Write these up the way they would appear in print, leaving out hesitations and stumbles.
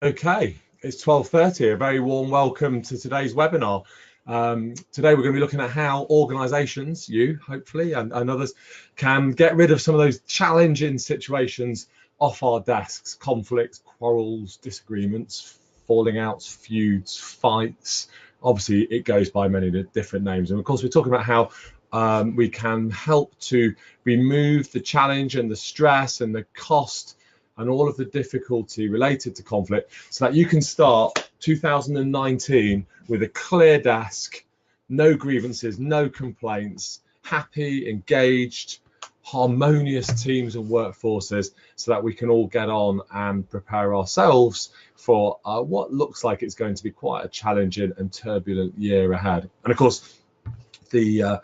Okay, it's 12:30. A very warm welcome to today's webinar. Today we're going to be looking at how organisations, you hopefully, and others, can get rid of some of those challenging situations off our desks: conflicts, quarrels, disagreements, falling outs, feuds, fights. Obviously, it goes by many different names, and of course, we're talking about how we can help to remove the challenge and the stress and the cost and all of the difficulty related to conflict, so that you can start 2019 with a clear desk, no grievances, no complaints, happy, engaged, harmonious teams and workforces, so that we can all get on and prepare ourselves for what looks like it's going to be quite a challenging and turbulent year ahead. And of course, the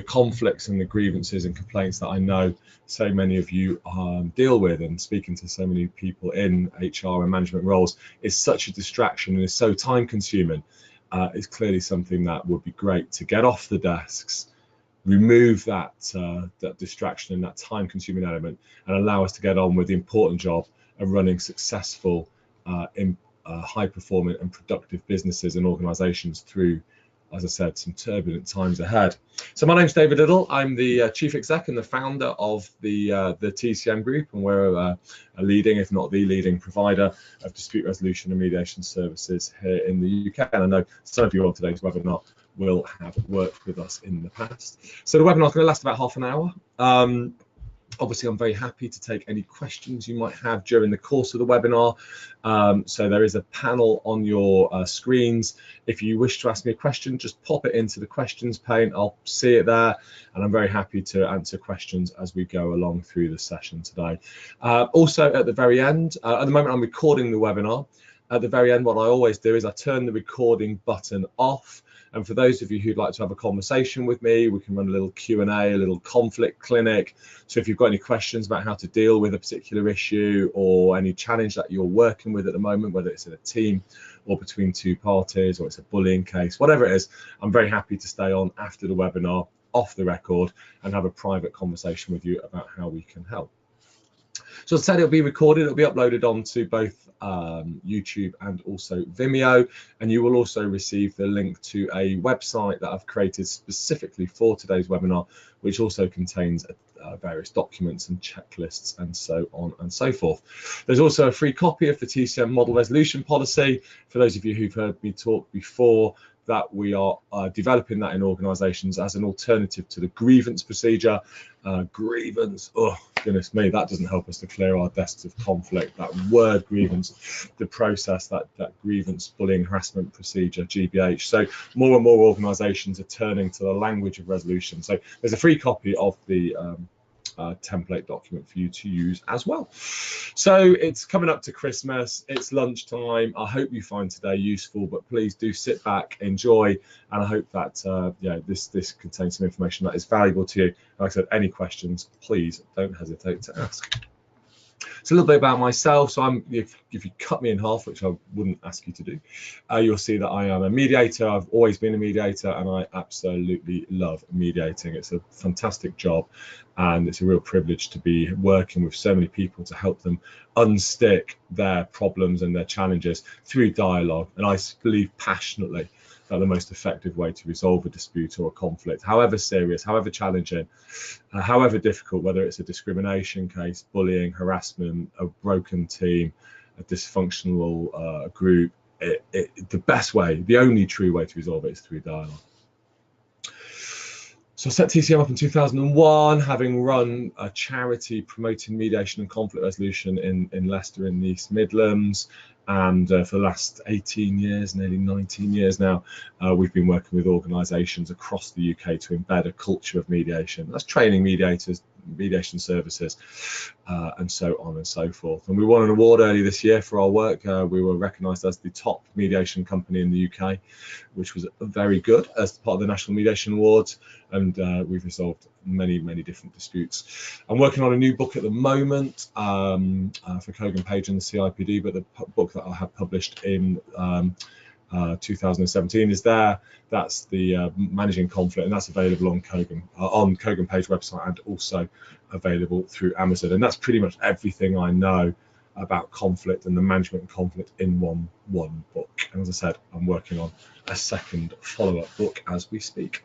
conflicts and the grievances and complaints that I know so many of you deal with, and speaking to so many people in HR and management roles, is such a distraction and is so time consuming. It's clearly something that would be great to get off the desks, remove that distraction and that time consuming element, and allow us to get on with the important job of running successful, high performing and productive businesses and organizations through, as I said, some turbulent times ahead. So my name's David Liddle. I'm the Chief Exec and the founder of the TCM Group, and we're a leading, if not the leading, provider of dispute resolution and mediation services here in the UK. And I know some of you on today's webinar will have worked with us in the past. So the webinar is going to last about half an hour. Obviously, I'm very happy to take any questions you might have during the course of the webinar. So there is a panel on your screens. If you wish to ask me a question, just pop it into the questions pane. I'll see it there, and I'm very happy to answer questions as we go along through the session today. Also, at the very end, at the moment I'm recording the webinar. At the very end, what I always do is I turn the recording button off. And for those of you who'd like to have a conversation with me, we can run a little Q&A, a little conflict clinic. So if you've got any questions about how to deal with a particular issue or any challenge that you're working with at the moment, whether it's in a team or between two parties, or it's a bullying case, whatever it is, I'm very happy to stay on after the webinar, off the record, and have a private conversation with you about how we can help. So as I said, it'll be recorded, it'll be uploaded onto both YouTube and also Vimeo, and you will also receive the link to a website that I've created specifically for today's webinar, which also contains various documents and checklists and so on and so forth. There's also a free copy of the TCM Model Resolution Policy. For those of you who've heard me talk before, that we are developing that in organisations as an alternative to the grievance procedure. Grievance, oh goodness me, that doesn't help us to clear our desks of conflict. That word grievance, the process, that grievance, bullying, harassment procedure, GBH. So more and more organisations are turning to the language of resolution. So there's a free copy of the template document for you to use as well. So it's coming up to Christmas, it's lunchtime. I hope you find today useful, but please do sit back, enjoy, and I hope that this contains some information that is valuable to you. Like I said, any questions, please don't hesitate to ask. So a little bit about myself. So if you cut me in half, which I wouldn't ask you to do, you'll see that I am a mediator. I've always been a mediator, and I absolutely love mediating. It's a fantastic job, and it's a real privilege to be working with so many people to help them unstick their problems and their challenges through dialogue. And I believe passionately that the most effective way to resolve a dispute or a conflict, however serious, however challenging, however difficult, whether it's a discrimination case, bullying, harassment, a broken team, a dysfunctional group, the best way, the only true way to resolve it is through dialogue. So I set TCM up in 2001, having run a charity promoting mediation and conflict resolution in Leicester in the East Midlands. And for the last 18 years, nearly 19 years now, we've been working with organisations across the UK to embed a culture of mediation. That's training mediators, mediation services, and so on and so forth. And we won an award earlier this year for our work. We were recognised as the top mediation company in the UK, which was very good as part of the National Mediation Awards. And we've resolved many different disputes. I'm working on a new book at the moment for Kogan Page and the CIPD, but the book that I have published in 2017 is there. That's the Managing Conflict, and that's available on Kogan Page website and also available through Amazon. And that's pretty much everything I know about conflict and the management of conflict in one book. And as I said, I'm working on a second follow-up book as we speak.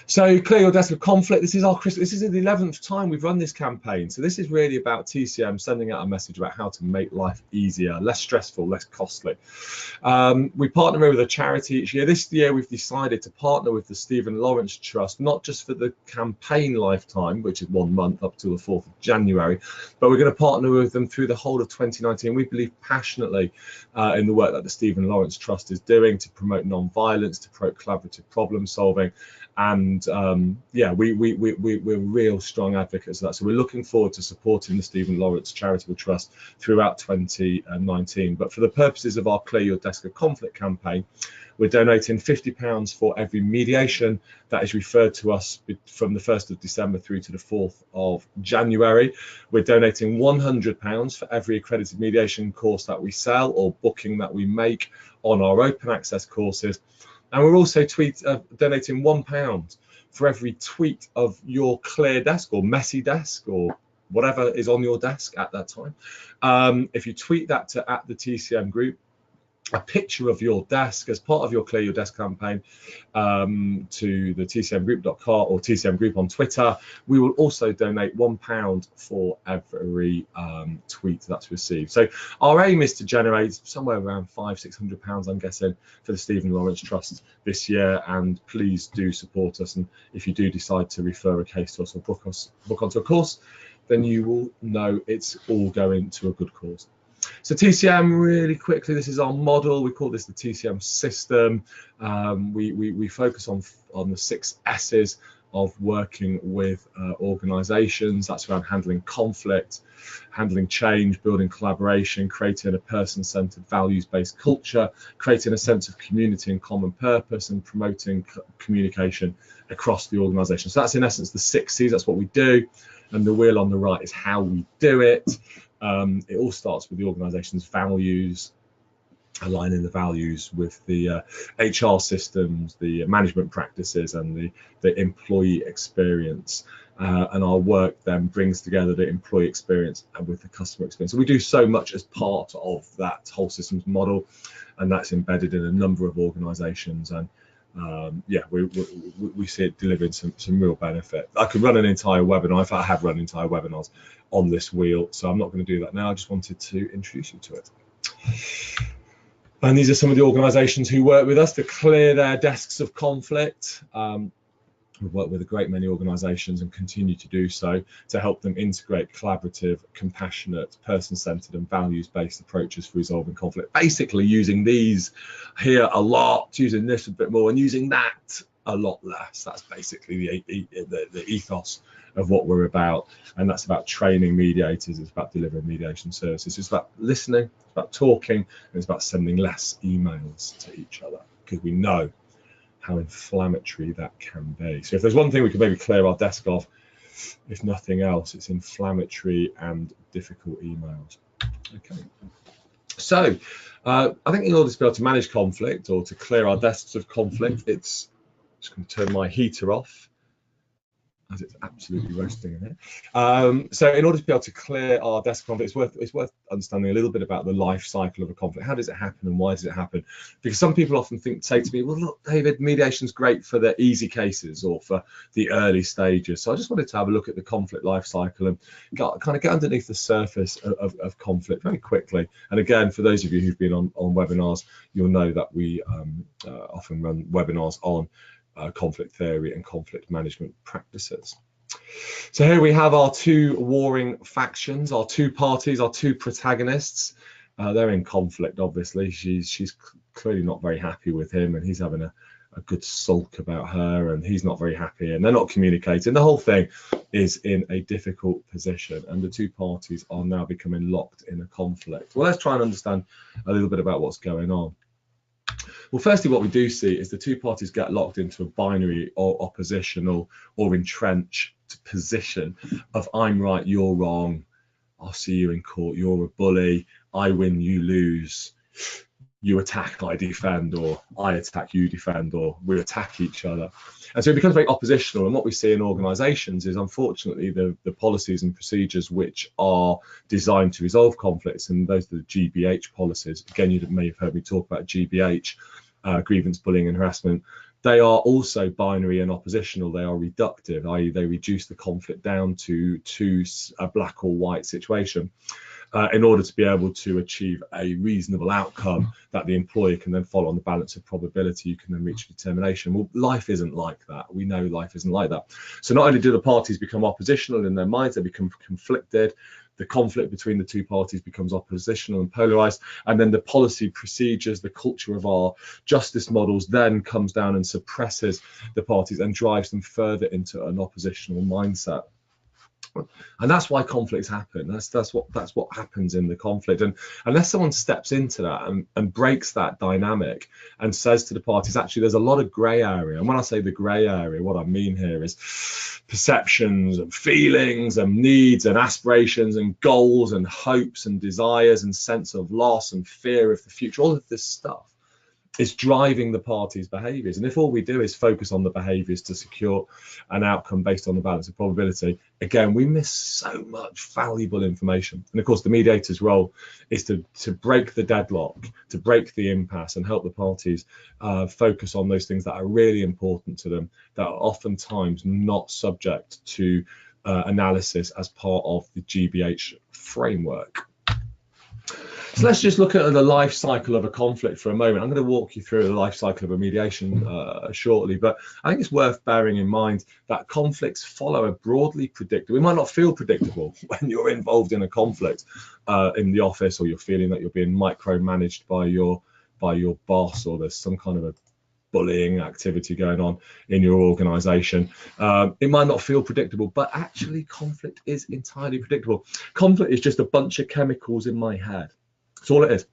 So clear your desk of conflict. This is the 11th time we've run this campaign. So this is really about TCM sending out a message about how to make life easier, less stressful, less costly. We partner with a charity each year. This year we've decided to partner with the Stephen Lawrence Trust, not just for the campaign lifetime, which is 1 month up to the 4th of January, but we're going to partner with them through the whole of 2019. We believe passionately in the work that the Stephen Lawrence Trust is doing to promote non-violence, to promote collaborative problem solving. And yeah, we're real strong advocates of that. So we're looking forward to supporting the Stephen Lawrence Charitable Trust throughout 2019. But for the purposes of our Clear Your Desk of Conflict campaign, we're donating £50 for every mediation that is referred to us from the 1st of December through to the 4th of January. We're donating £100 for every accredited mediation course that we sell or booking that we make on our open access courses. And we're also donating £1 for every tweet of your clear desk or messy desk or whatever is on your desk at that time. If you tweet that to @the_TCM Group, a picture of your desk as part of your Clear Your Desk campaign to the tcmgroup.com or TCM Group on Twitter, we will also donate £1 for every tweet that's received. So our aim is to generate somewhere around £500–600, I'm guessing, for the Stephen Lawrence Trust this year. And please do support us. And if you do decide to refer a case to us or book onto a course, then you will know it's all going to a good cause. So TCM, really quickly, this is our model. We call this the TCM system. We focus on the 6 S's of working with organizations. That's around handling conflict, handling change, building collaboration, creating a person-centered, values-based culture, creating a sense of community and common purpose, and promoting communication across the organization. So that's in essence the 6 C's. That's what we do. And the wheel on the right is how we do it. It all starts with the organization's values, aligning the values with the HR systems, the management practices, and the employee experience. And our work then brings together the employee experience and with the customer experience. So we do so much as part of that whole systems model, and that's embedded in a number of organizations. And yeah, we see it delivering some real benefit. I could run an entire webinar. In fact, I have run entire webinars on this wheel, so I'm not going to do that now. I just wanted to introduce you to it. And these are some of the organizations who work with us to clear their desks of conflict. We've worked with a great many organizations and continue to do so to help them integrate collaborative, compassionate, person-centered and values-based approaches for resolving conflict. Basically using these here a lot, using this a bit more, and using that a lot less. That's basically the ethos of what we're about. And that's about training mediators. It's about delivering mediation services. It's about listening, it's about talking, and it's about sending less emails to each other, because we know how inflammatory that can be. So if there's one thing we could maybe clear our desk of, if nothing else, it's inflammatory and difficult emails. Okay. So I think in order to be able to manage conflict or to clear our desks of conflict, it's just going to turn my heater off, as it's absolutely roasting in here. So in order to be able to clear our desk conflict, it's worth understanding a little bit about the life cycle of a conflict. How does it happen and why does it happen? Because some people often say to me, well, look, David, mediation's great for the easy cases or for the early stages. So I just wanted to have a look at the conflict life cycle and kind of get underneath the surface of conflict very quickly. And again, for those of you who've been on webinars, you'll know that we often run webinars on conflict theory and conflict management practices. So here we have our 2 warring factions, our 2 parties, our 2 protagonists. They're in conflict, obviously. She's clearly not very happy with him, and he's having a good sulk about her, and he's not very happy, and they're not communicating. The whole thing is in a difficult position, and the 2 parties are now becoming locked in a conflict. Well, let's try and understand a little bit about what's going on. Well, firstly, what we do see is the 2 parties get locked into a binary or oppositional or entrenched position of I'm right, you're wrong, I'll see you in court, you're a bully, I win, you lose. you attack, I defend, or I attack, you defend, or we attack each other. And so it becomes very oppositional. And what we see in organisations is, unfortunately, the policies and procedures which are designed to resolve conflicts, and those are the GBH policies. Again, you may have heard me talk about GBH, grievance, bullying and harassment. They are also binary and oppositional. They are reductive, i.e. they reduce the conflict down to a black or white situation. In order to be able to achieve a reasonable outcome that the employer can then follow on the balance of probability, you can then reach a determination. Well, life isn't like that. We know life isn't like that. So not only do the parties become oppositional in their minds, they become conflicted. The conflict between the two parties becomes oppositional and polarized. And then the policy procedures, the culture of our justice models then comes down and suppresses the parties and drives them further into an oppositional mindset. And that's why conflicts happen. That's what happens in the conflict. And unless someone steps into that and breaks that dynamic and says to the parties, actually, there's a lot of grey area. And when I say the grey area, what I mean here is perceptions and feelings and needs and aspirations and goals and hopes and desires and sense of loss and fear of the future. All of this stuff is driving the parties' behaviours. And if all we do is focus on the behaviours to secure an outcome based on the balance of probability, again, we miss so much valuable information. And of course, the mediator's role is to break the deadlock, to break the impasse and help the parties focus on those things that are really important to them, that are oftentimes not subject to analysis as part of the GBH framework. So let's just look at the life cycle of a conflict for a moment. I'm going to walk you through the life cycle of a mediation shortly, but I think it's worth bearing in mind that conflicts follow a broadly predictable. It might not feel predictable when you're involved in a conflict in the office, or you're feeling that you're being micromanaged by your boss, or there's some kind of a bullying activity going on in your organization. It might not feel predictable, but actually conflict is entirely predictable. Conflict is just a bunch of chemicals in my head. That's all it is.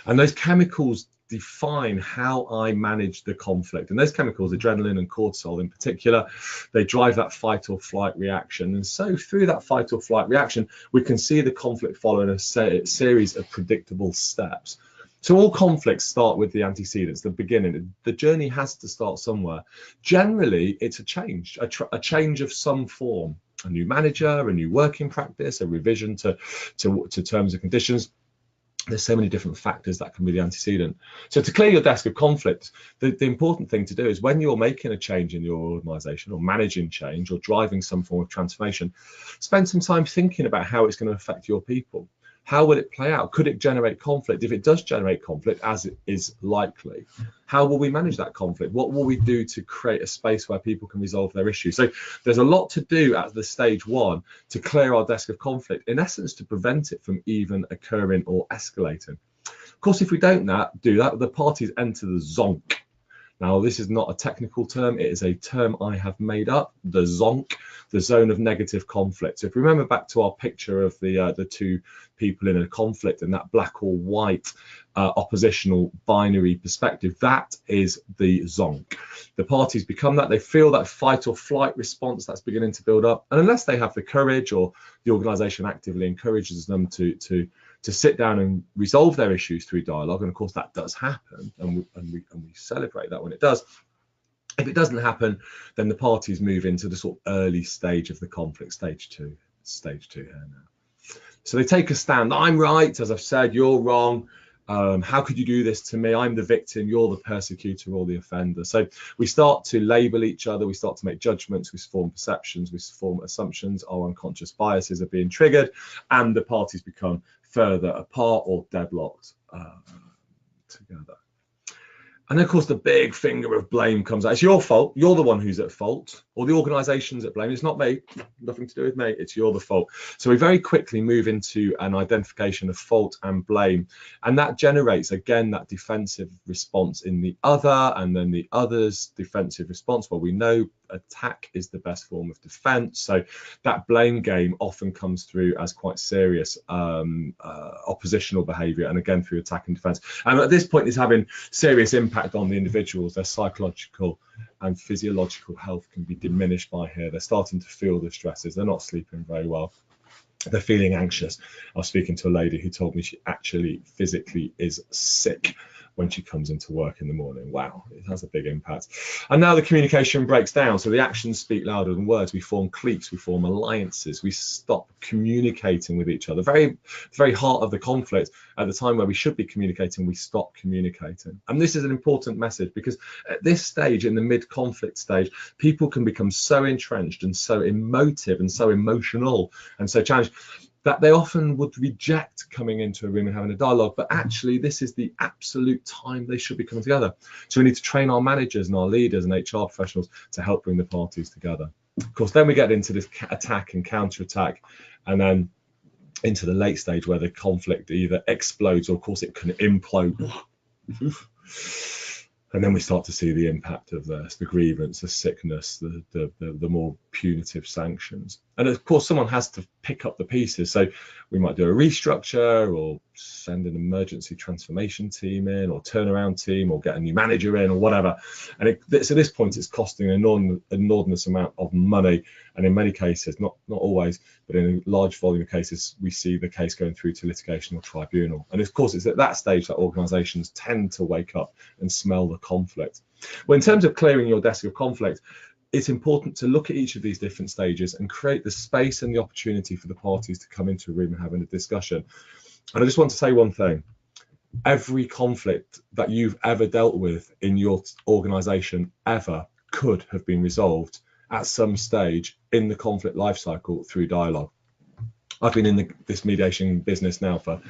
And those chemicals define how I manage the conflict. And those chemicals, adrenaline and cortisol in particular, they drive that fight or flight reaction. And so through that fight or flight reaction, we can see the conflict following a series of predictable steps. So all conflicts start with the antecedents, the beginning. The journey has to start somewhere. Generally, it's a change of some form. A new manager, a new working practice, a revision to terms and conditions. There's so many different factors that can be the antecedent. So to clear your desk of conflict, the important thing to do is when you're making a change in your organization, or managing change, or driving some form of transformation, spend some time thinking about how it's going to affect your people. How will it play out? Could it generate conflict? If it does generate conflict, as it is likely, how will we manage that conflict? What will we do to create a space where people can resolve their issues? So there's a lot to do at the stage one to clear our desk of conflict, in essence, to prevent it from even occurring or escalating. Of course, if we don't do that, the parties enter the zonk. Now, this is not a technical term. It is a term I have made up, the zonk, the zone of negative conflict. So if we remember back to our picture of the two people in a conflict and that black or white oppositional binary perspective, that is the zonk. The parties become that. They feel that fight or flight response that's beginning to build up. And unless they have the courage, or the organization actively encourages them to sit down and resolve their issues through dialogue, and of course that does happen, and we celebrate that when it does. If it doesn't happen, then the parties move into the sort of early stage of the conflict, stage two here now. So they take a stand. I'm right, as I've said, you're wrong. How could you do this to me? I'm the victim, you're the persecutor or the offender. So we start to label each other, we start to make judgments, we form perceptions, we form assumptions, our unconscious biases are being triggered, and the parties become further apart or deadlocked together. And of course, the big finger of blame comes out. It's your fault. You're the one who's at fault, or the organisation's at blame. It's not me. Nothing to do with me. It's you're the fault. So we very quickly move into an identification of fault and blame, and that generates again that defensive response in the other, and then the other's defensive response. Well, we know attack is the best form of defense, so that blame game often comes through as quite serious oppositional behavior, and again through attack and defense. And at this point, it's having serious impact on the individuals. Their psychological and physiological health can be diminished by here. They're starting to feel the stresses. They're not sleeping very well. They're feeling anxious. I was speaking to a lady who told me she actually physically is sick when she comes into work in the morning. Wow, it has a big impact. And now the communication breaks down. So the actions speak louder than words. We form cliques, we form alliances, we stop communicating with each other. Very heart of the conflict, at the time where we should be communicating, we stop communicating. And this is an important message, because at this stage, in the mid-conflict stage, people can become so entrenched and so emotive and so emotional and so challenged that they often would reject coming into a room and having a dialogue. But actually, this is the absolute time they should be coming together. So we need to train our managers and our leaders and HR professionals to help bring the parties together. Of course, then we get into this attack and counter-attack, and then into the late stage where the conflict either explodes or, of course, it can implode. And then we start to see the impact of this, the grievance, the sickness, the more punitive sanctions. And of course, someone has to pick up the pieces. So we might do a restructure, or send an emergency transformation team in, or turnaround team, or get a new manager in, or whatever. And so at this point, it's costing an enormous amount of money. And in many cases, not always, but in a large volume of cases, we see the case going through to litigation or tribunal. And of course, it's at that stage that organisations tend to wake up and smell the conflict. Well, in terms of clearing your desk of conflict, it's important to look at each of these different stages and create the space and the opportunity for the parties to come into a room and having a discussion. And I just want to say one thing. Every conflict that you've ever dealt with in your organisation ever could have been resolved at some stage in the conflict life cycle through dialogue. I've been in this mediation business now for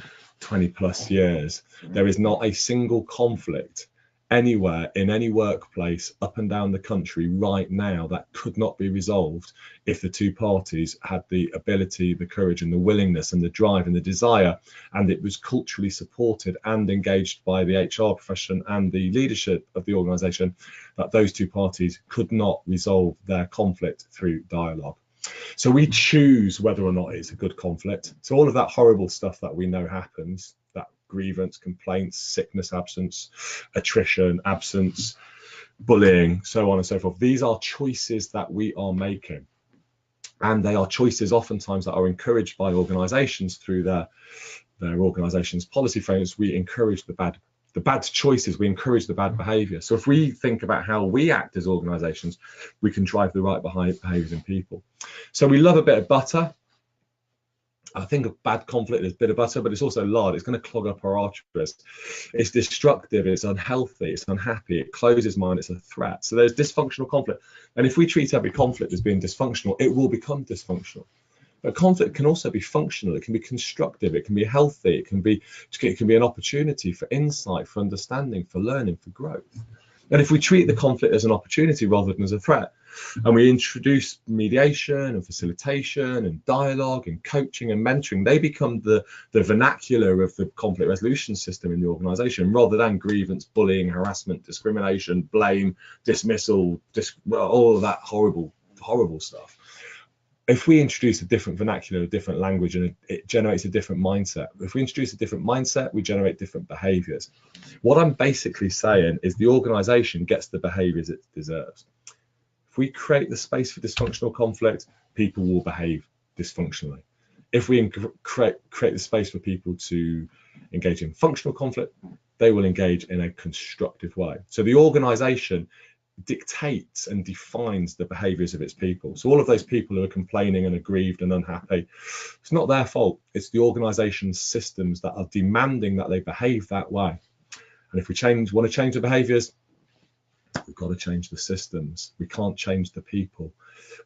20 plus years. There is not a single conflict anywhere in any workplace up and down the country right now that could not be resolved if the two parties had the ability, the courage and the willingness and the drive and the desire, and it was culturally supported and engaged by the HR profession and the leadership of the organisation, that those two parties could not resolve their conflict through dialogue. So we choose whether or not it's a good conflict. So all of that horrible stuff that we know happens, that grievance, complaints, sickness, absence, attrition, absence, bullying, so on and so forth. These are choices that we are making. And they are choices oftentimes that are encouraged by organisations through their organisation's policy frameworks. We encourage the bad choices, we encourage the bad behaviour. So if we think about how we act as organisations, we can drive the right behaviours in people. So we love a bit of butter. I think of bad conflict as bitter butter, but it's also lard. It's going to clog up our arteries. It's destructive, it's unhealthy, it's unhappy, it closes mind, it's a threat. So there's dysfunctional conflict. And if we treat every conflict as being dysfunctional, it will become dysfunctional. But conflict can also be functional, it can be constructive, it can be healthy, it can be an opportunity for insight, for understanding, for learning, for growth. And if we treat the conflict as an opportunity rather than as a threat, and we introduce mediation and facilitation and dialogue and coaching and mentoring, they become the vernacular of the conflict resolution system in the organisation, rather than grievance, bullying, harassment, discrimination, blame, dismissal, all of that horrible stuff. If we introduce a different vernacular, a different language, and it generates a different mindset. If we introduce a different mindset, we generate different behaviours. What I'm basically saying is the organisation gets the behaviours it deserves. If we create the space for dysfunctional conflict, people will behave dysfunctionally. If we create the space for people to engage in functional conflict, they will engage in a constructive way. So the organisation dictates and defines the behaviours of its people. So all of those people who are complaining and aggrieved and unhappy, it's not their fault. It's the organisation's systems that are demanding that they behave that way. And if we want to change the behaviours, we've got to change the systems. We can't change the people.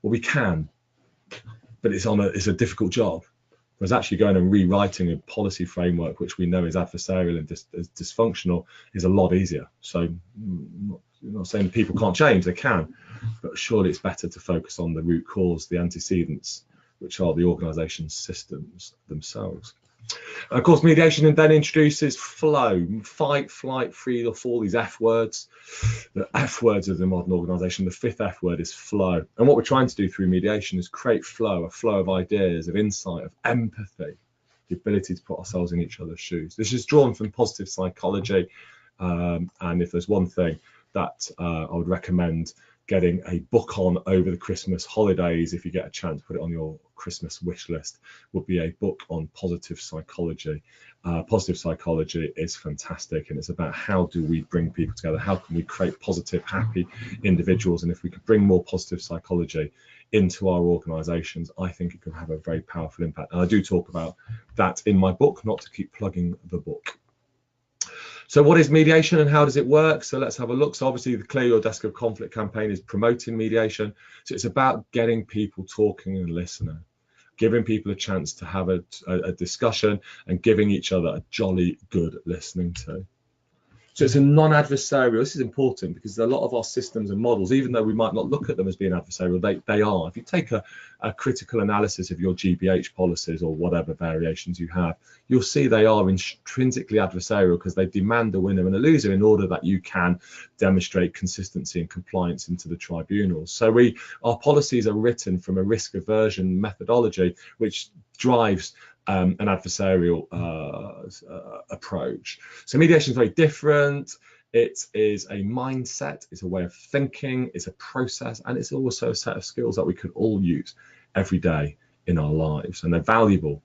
Well, we can, but it's a difficult job. Whereas actually going and rewriting a policy framework, which we know is adversarial and dysfunctional, is a lot easier. So I'm not saying people can't change, they can, but surely it's better to focus on the root cause, the antecedents, which are the organisation's systems themselves. And of course, mediation then introduces flow, fight, flight, freeze, or fall, these F words. The F words of the modern organisation. The fifth F word is flow. And what we're trying to do through mediation is create flow, a flow of ideas, of insight, of empathy, the ability to put ourselves in each other's shoes. This is drawn from positive psychology. And if there's one thing that I would recommend getting a book on over the Christmas holidays, if you get a chance, put it on your Christmas wish list, would be a book on positive psychology. Positive psychology is fantastic, and it's about how do we bring people together, how can we create positive, happy individuals, and if we could bring more positive psychology into our organizations, I think it could have a very powerful impact. And I do talk about that in my book, not to keep plugging the book. So what is mediation and how does it work? So let's have a look. So obviously the Clear Your Desk of Conflict campaign is promoting mediation. So it's about getting people talking and listening, giving people a chance to have a discussion and giving each other a jolly good listening to. So it's a non-adversarial. This is important because a lot of our systems and models, even though we might not look at them as being adversarial, they are. If you take a critical analysis of your GBH policies or whatever variations you have, you'll see they are intrinsically adversarial because they demand a winner and a loser in order that you can demonstrate consistency and compliance into the tribunals. So our policies are written from a risk aversion methodology, which drives an adversarial approach. So mediation is very different. It is a mindset, it's a way of thinking, it's a process, and it's also a set of skills that we could all use every day in our lives, and they're valuable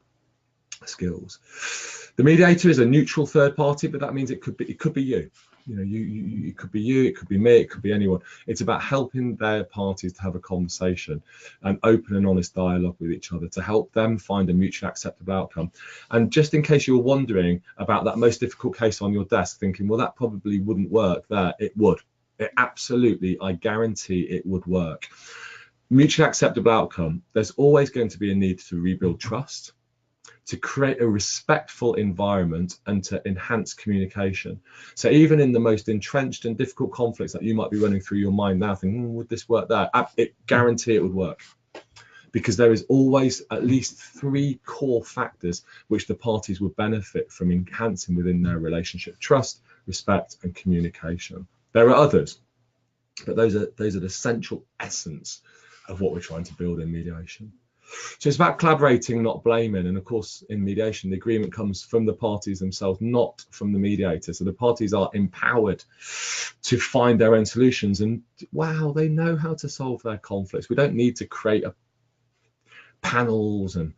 skills. The mediator is a neutral third party, but that means it could be you. You know, it could be you, it could be me, it could be anyone. It's about helping their parties to have a conversation and open and honest dialogue with each other to help them find a mutually acceptable outcome. And just in case you're wondering about that most difficult case on your desk, thinking, well, that probably wouldn't work there, it would. It absolutely, I guarantee it would work. Mutually acceptable outcome, there's always going to be a need to rebuild trust, to create a respectful environment, and to enhance communication. So even in the most entrenched and difficult conflicts that you might be running through your mind now thinking, would this work there? It guarantee it would work, because there is always at least 3 core factors which the parties would benefit from enhancing within their relationship: trust, respect, and communication. There are others, but those are the central essence of what we're trying to build in mediation. So it's about collaborating, not blaming. And of course, in mediation, the agreement comes from the parties themselves, not from the mediator. So the parties are empowered to find their own solutions. And wow, they know how to solve their conflicts. We don't need to create panels and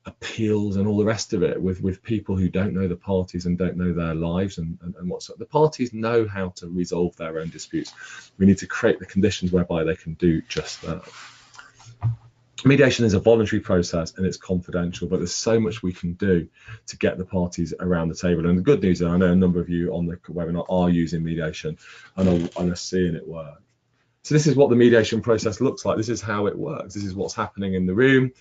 appeals and all the rest of it with people who don't know the parties and don't know their lives and what's up. The parties know how to resolve their own disputes. We need to create the conditions whereby they can do just that. Mediation is a voluntary process and it's confidential, but there's so much we can do to get the parties around the table. And the good news is I know a number of you on the webinar are using mediation and are seeing it work. So this is what the mediation process looks like. This is how it works. This is what's happening in the room.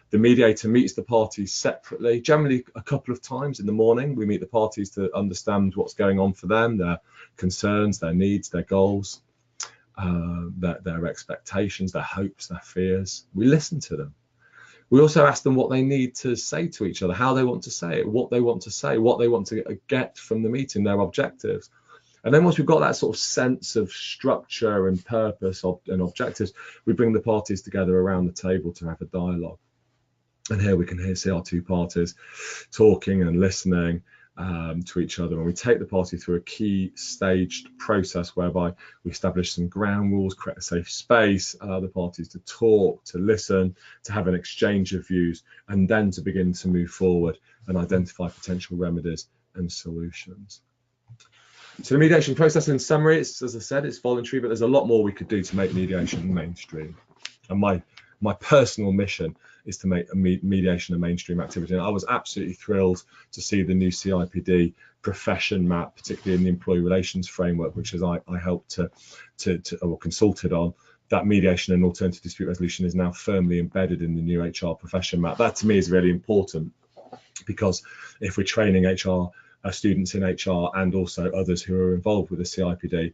The mediator meets the parties separately, generally a couple of times in the morning. We meet the parties to understand what's going on for them, their concerns, their needs, their goals. Their expectations, their hopes, their fears. We listen to them. We also ask them what they need to say to each other, how they want to say it, what they want to say, what they want to get from the meeting, their objectives. And then once we've got that sort of sense of structure and purpose and objectives, we bring the parties together around the table to have a dialogue. And here we can see our 2 parties talking and listening to each other, and we take the party through a key staged process whereby we establish some ground rules, create a safe space, allow the parties to talk, to listen, to have an exchange of views, and then to begin to move forward and identify potential remedies and solutions. So the mediation process, in summary, as I said, it's voluntary, but there's a lot more we could do to make mediation mainstream. And my personal mission is to make mediation a mainstream activity. And I was absolutely thrilled to see the new CIPD profession map, particularly in the employee relations framework, which is I helped or consulted on. That mediation and alternative dispute resolution is now firmly embedded in the new HR profession map. That to me is really important, because if we're training HR students in HR and also others who are involved with the CIPD,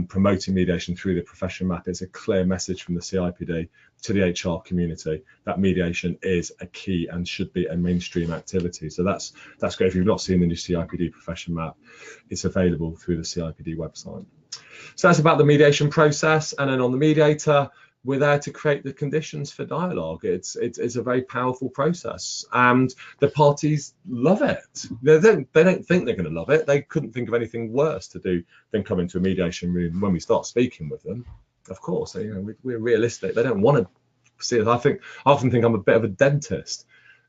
promoting mediation through the profession map, it's a clear message from the CIPD to the HR community that mediation is a key and should be a mainstream activity. So that's great. If you've not seen the new CIPD profession map, it's available through the CIPD website. So that's about the mediation process. And then on the mediator, we're there to create the conditions for dialogue. It's a very powerful process, and the parties love it. They don't think they're going to love it. They couldn't think of anything worse to do than come into a mediation room when we start speaking with them. of course, you know, we're realistic. They don't want to see it. I often think I'm a bit of a dentist.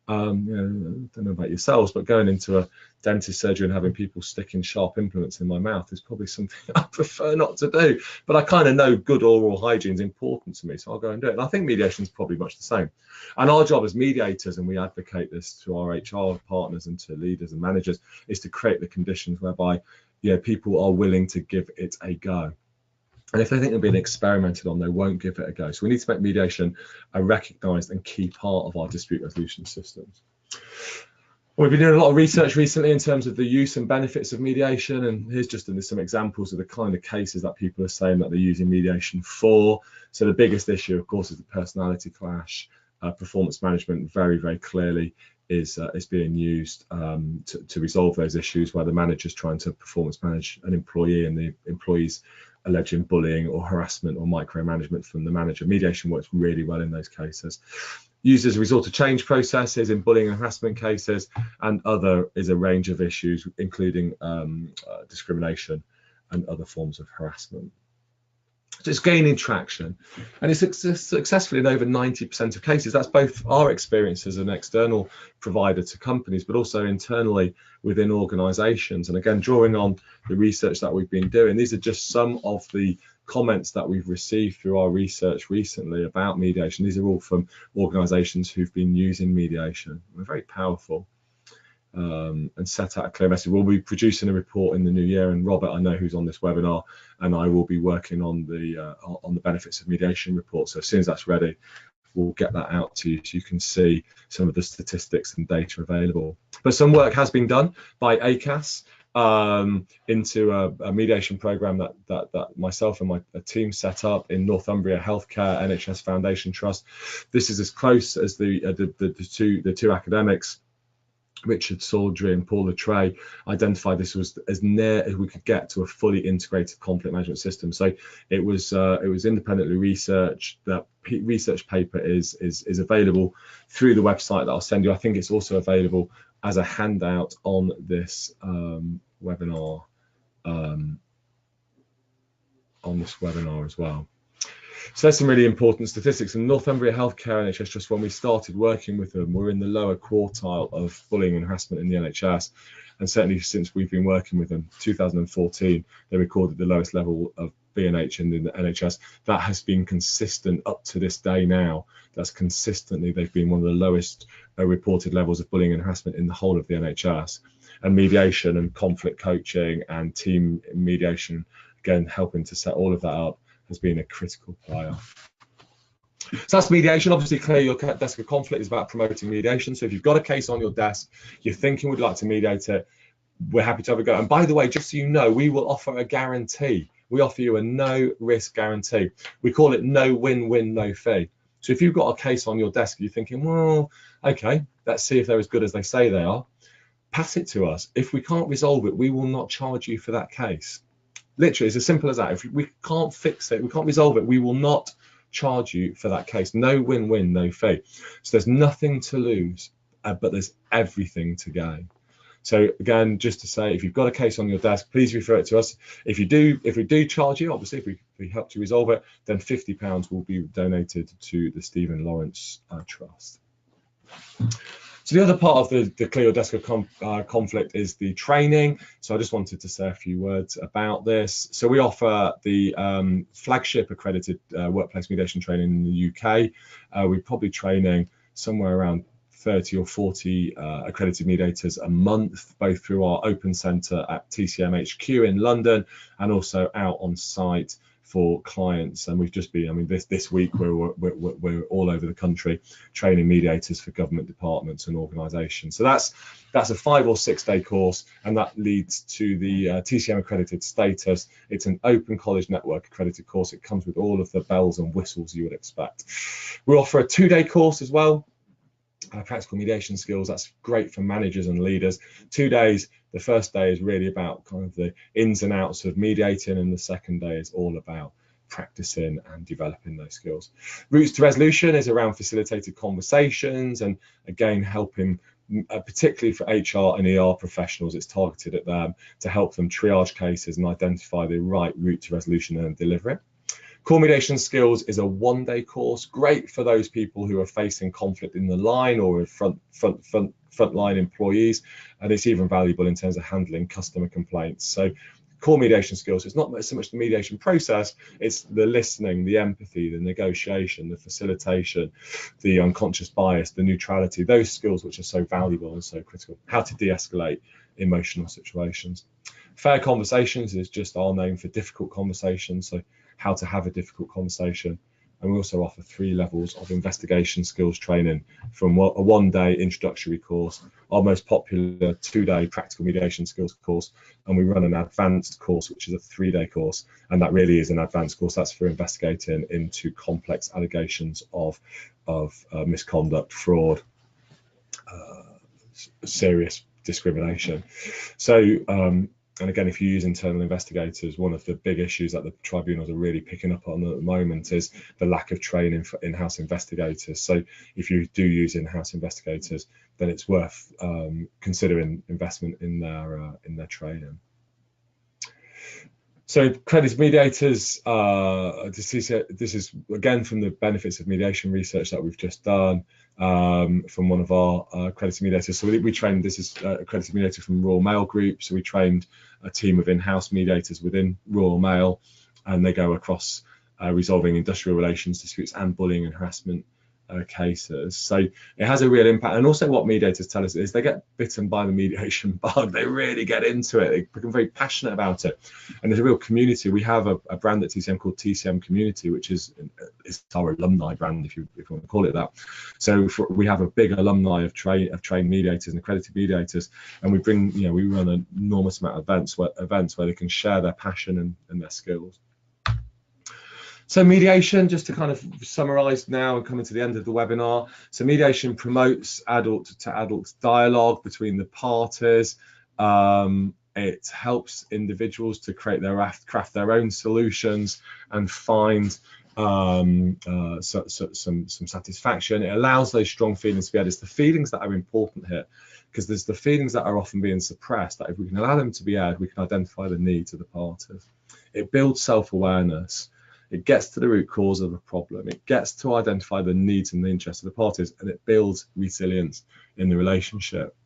You know, I don't know about yourselves, but going into a dentist surgery and having people sticking sharp implements in my mouth is probably something I prefer not to do. But I kind of know good oral hygiene is important to me, so I'll go and do it. And I think mediation is probably much the same. And our job as mediators, and we advocate this to our HR partners and to leaders and managers, is to create the conditions whereby, yeah, people are willing to give it a go. And if they think they're being experimented on, they won't give it a go. So we need to make mediation a recognised and key part of our dispute resolution systems. We've been doing a lot of research recently in terms of the use and benefits of mediation, and here's just some examples of the kind of cases that people are saying that they're using mediation for. So the biggest issue, of course, is the personality clash. Performance management very, very clearly is being used to resolve those issues where the manager's trying to performance manage an employee and the employee's alleging bullying or harassment or micromanagement from the manager. Mediation works really well in those cases. Used as a result of change processes in bullying and harassment cases, and other is a range of issues, including discrimination and other forms of harassment. So it's gaining traction, and it's successful in over 90% of cases. That's both our experience as an external provider to companies, but also internally within organisations. And again, drawing on the research that we've been doing, these are just some of the comments that we've received through our research recently about mediation. These are all from organisations who've been using mediation. They're very powerful. And set out a clear message. We'll be producing a report in the new year, and Robert, I know, who's on this webinar, and I will be working on the benefits of mediation report. So as soon as that's ready, we'll get that out to you so you can see some of the statistics and data available. But some work has been done by ACAS into a mediation program that myself and my team set up in Northumbria Healthcare NHS Foundation Trust. This is as close as the two academics, Richard Saldry and Paul Latreille, identified this was as near as we could get to a fully integrated conflict management system. So it was independently researched. That research paper is available through the website that I'll send you. I think it's also available as a handout on this webinar as well. So there's some really important statistics. In Northumbria Healthcare NHS Trust, when we started working with them, we're in the lower quartile of bullying and harassment in the NHS. And certainly since we've been working with them, 2014, they recorded the lowest level of B&H in the NHS. That has been consistent up to this day now. That's consistently, they've been one of the lowest reported levels of bullying and harassment in the whole of the NHS. And mediation and conflict coaching and team mediation, again, helping to set all of that up, has been a critical player. So that's mediation. Obviously, clear your desk of conflict is about promoting mediation. So if you've got a case on your desk, you're thinking would like to mediate it, we're happy to have a go. And by the way, just so you know, we will offer a guarantee. We offer you a no risk guarantee. We call it no win-win, no fee. So if you've got a case on your desk, you're thinking, well, okay, let's see if they're as good as they say they are. Pass it to us. If we can't resolve it, we will not charge you for that case. Literally, it's as simple as that. If we can't fix it, we can't resolve it, we will not charge you for that case. No win-win, no fee. So there's nothing to lose, but there's everything to gain. So again, just to say, if you've got a case on your desk, please refer it to us. If we do charge you, obviously, if we help to resolve it, then £50 will be donated to the Stephen Lawrence Trust. So the other part of the Clear Your Desk of conflict is the training. So I just wanted to say a few words about this. So we offer the flagship accredited workplace mediation training in the UK. We're probably training somewhere around 30 or 40 accredited mediators a month, both through our open centre at TCM HQ in London and also out on site for clients. And we've just been, I mean, this week we're all over the country training mediators for government departments and organisations. So that's a 5 or 6 day course, and that leads to the TCM accredited status. It's an open college network accredited course. It comes with all of the bells and whistles you would expect. We offer a 2-day course as well. Practical mediation skills, that's great for managers and leaders. 2 days. The first day is really about kind of the ins and outs of mediating, and the second day is all about practicing and developing those skills. Routes to resolution is around facilitated conversations, and again helping particularly for HR and ER professionals. It's targeted at them to help them triage cases and identify the right route to resolution and deliver it. Core mediation skills is a one-day course, great for those people who are facing conflict in the line or frontline employees, and it's even valuable in terms of handling customer complaints. So core mediation skills, it's not so much the mediation process, it's the listening, the empathy, the negotiation, the facilitation, the unconscious bias, the neutrality, those skills which are so valuable and so critical. How to de-escalate emotional situations. Fair conversations is just our name for difficult conversations, so how to have a difficult conversation. And we also offer 3 levels of investigation skills training, from a one-day introductory course, our most popular 2-day practical mediation skills course, and we run an advanced course, which is a 3-day course, and that really is an advanced course. That's for investigating into complex allegations of misconduct, fraud, serious discrimination. So and again, if you use internal investigators, one of the big issues that the tribunals are really picking up on at the moment is the lack of training for in-house investigators. So if you do use in-house investigators, then it's worth considering investment in their training. So accredited mediators, this is again from the benefits of mediation research that we've just done from one of our accredited mediators. So we trained, this is accredited mediator from Royal Mail Group. So we trained a team of in-house mediators within Royal Mail, and they go across resolving industrial relations disputes and bullying and harassment cases. So it has a real impact. And also what mediators tell us is they get bitten by the mediation bug. They really get into it. They become very passionate about it. And there's a real community. We have a brand at TCM called TCM Community, which is our alumni brand, if you want to call it that. So we have a big alumni of trained mediators and accredited mediators, and we bring, we run an enormous amount of events where they can share their passion and their skills. So mediation, just to kind of summarize now and coming to the end of the webinar. So mediation promotes adult to adult dialogue between the parties. It helps individuals to craft their own solutions and find some satisfaction. It allows those strong feelings to be had. It's the feelings that are important here, because there's the feelings that are often being suppressed, that if we can allow them to be aired, we can identify the needs of the parties. It builds self-awareness. It gets to the root cause of the problem. It gets to identify the needs and the interests of the parties, and it builds resilience in the relationship.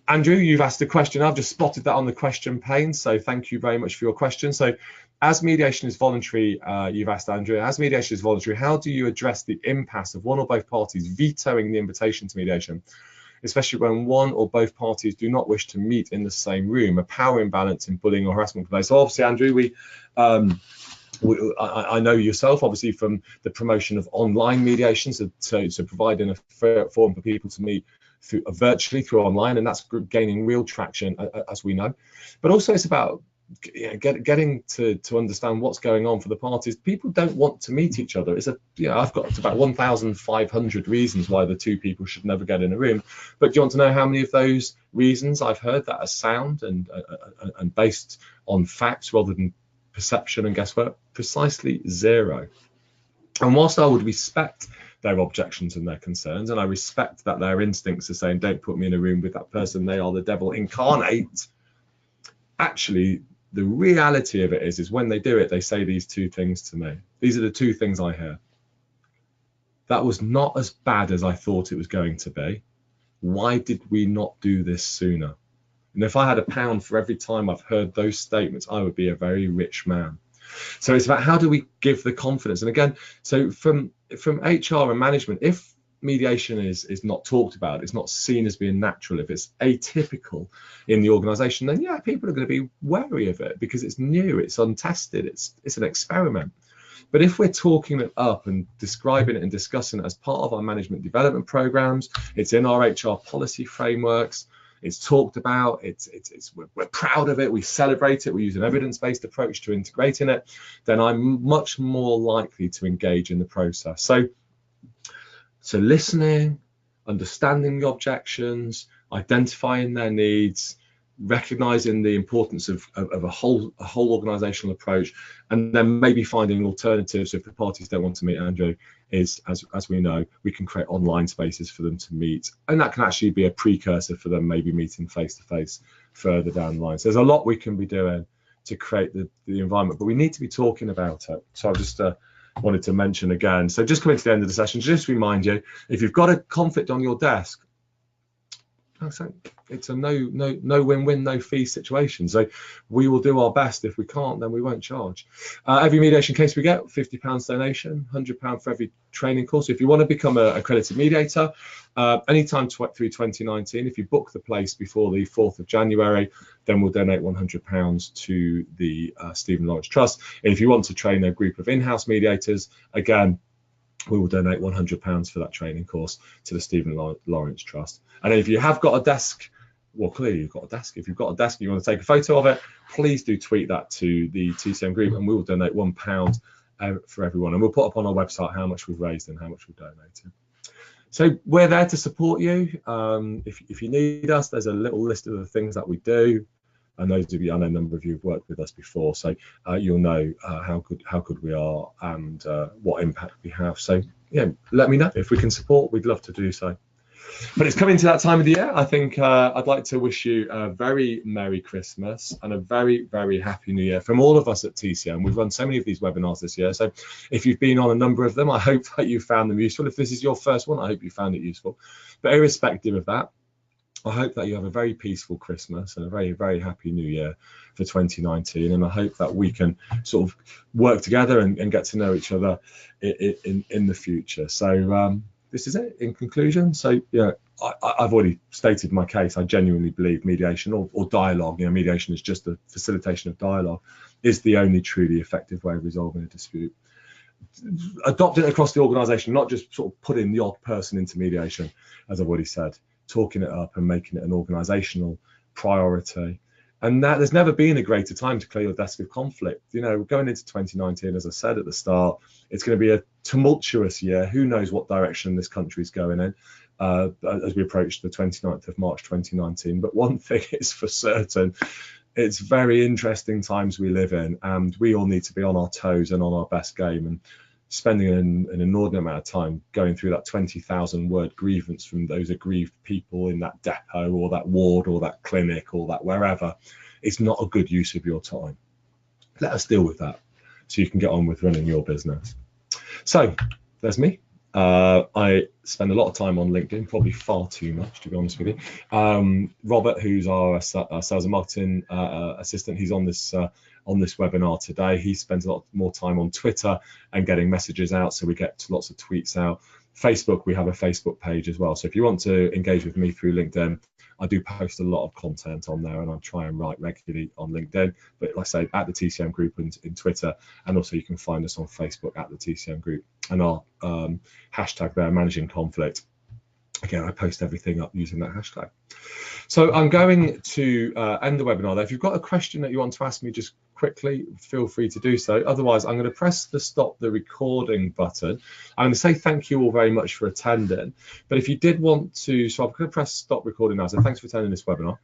Andrew, you've asked a question. I've just spotted that on the question pane, so thank you very much for your question. So as mediation is voluntary, you've asked Andrew, as mediation is voluntary, how do you address the impasse of one or both parties vetoing the invitation to mediation, especially when one or both parties do not wish to meet in the same room, a power imbalance in bullying or harassment complaints? So obviously, Andrew, I know yourself, obviously, from the promotion of online mediation, so providing a forum for people to meet virtually through online, and that's gaining real traction, as we know. But also it's about getting to understand what's going on for the parties. People don't want to meet each other. I've got about 1,500 reasons why the two people should never get in a room. But do you want to know how many of those reasons I've heard that are sound and based on facts rather than perception and guesswork? Precisely 0. And whilst I would respect their objections and their concerns, and I respect that their instincts are saying, don't put me in a room with that person, they are the devil incarnate, actually the reality of it is when they do it, they say these 2 things to me. These are the 2 things I hear. That was not as bad as I thought it was going to be. Why did we not do this sooner? And if I had £1 for every time I've heard those statements, I would be a very rich man. So it's about how do we give the confidence? And again, so from HR and management, if mediation is not talked about, it's not seen as being natural, if it's atypical in the organization, then yeah, people are going to be wary of it because it's new, it's untested, it's an experiment. But if we're talking it up and describing it and discussing it as part of our management development programs, it's in our HR policy frameworks, it's talked about, we're proud of it, we celebrate it, we use an evidence-based approach to integrating it, then I'm much more likely to engage in the process. So listening, understanding the objections, identifying their needs, recognizing the importance of a whole organizational approach, and then maybe finding alternatives if the parties don't want to meet. Andrew, is as we know, we can create online spaces for them to meet, and that can actually be a precursor for them maybe meeting face to face further down the line. So there's a lot we can be doing to create the environment, but we need to be talking about it. So I just wanted to mention again. So just coming to the end of the session, just remind you, if you've got a conflict on your desk, it's a no win-win, no fee situation. So we will do our best. If we can't, then we won't charge. Every mediation case we get, £50 donation, £100 for every training course. So if you want to become an accredited mediator, anytime through 2019, if you book the place before the 4th of January, then we'll donate £100 to the Stephen Lawrence Trust. And if you want to train a group of in-house mediators, again, we will donate £100 for that training course to the Stephen Lawrence Trust. And if you have got a desk, well, clearly you've got a desk. If you've got a desk and you want to take a photo of it, please do tweet that to the TCM group, and we will donate £1 for everyone. And we'll put up on our website how much we've raised and how much we've donated. So we're there to support you. If you need us, there's a little list of the things that we do. And those of you, I know a number of you have worked with us before, so you'll know how good we are and what impact we have. So yeah, let me know if we can support. We'd love to do so. But it's coming to that time of the year. I think I'd like to wish you a very Merry Christmas and a very, very Happy New Year from all of us at TCM. We've run so many of these webinars this year. So if you've been on a number of them, I hope that you found them useful. If this is your first one, I hope you found it useful. But irrespective of that, I hope that you have a very peaceful Christmas and a very, very Happy New Year for 2019. And I hope that we can sort of work together and get to know each other in the future. So this is it in conclusion. So, yeah, I've already stated my case. I genuinely believe mediation or dialogue, mediation is just the facilitation of dialogue, is the only truly effective way of resolving a dispute. Adopt it across the organisation, not just sort of putting the odd person into mediation, as I've already said. Talking it up and making it an organisational priority. And that there's never been a greater time to clear your desk of conflict. Going into 2019, as I said at the start, it's going to be a tumultuous year. Who knows what direction this country is going in as we approach the 29th of March 2019. But one thing is for certain, it's very interesting times we live in, and we all need to be on our toes and on our best game. And spending an inordinate amount of time going through that 20,000 word grievance from those aggrieved people in that depot or that ward or that clinic or that wherever, it's not a good use of your time. Let us deal with that so you can get on with running your business. So there's me. I spend a lot of time on LinkedIn, probably far too much, to be honest with you. Robert, who's our sales and marketing assistant, he's on this webinar today. He spends a lot more time on Twitter and getting messages out, so we get lots of tweets out. Facebook, we have a Facebook page as well. So if you want to engage with me through LinkedIn, I do post a lot of content on there, and I try and write regularly on LinkedIn. But like I say, at the TCM Group and in Twitter, and also you can find us on Facebook at the TCM Group, and our hashtag there, Managing Conflict. Again, I post everything up using that hashtag. So I'm going to end the webinar there. If you've got a question that you want to ask me just quickly, feel free to do so. Otherwise, I'm going to press the stop the recording button. I'm going to say thank you all very much for attending. But if you did want to, so I'm going to press stop recording now. So thanks for attending this webinar.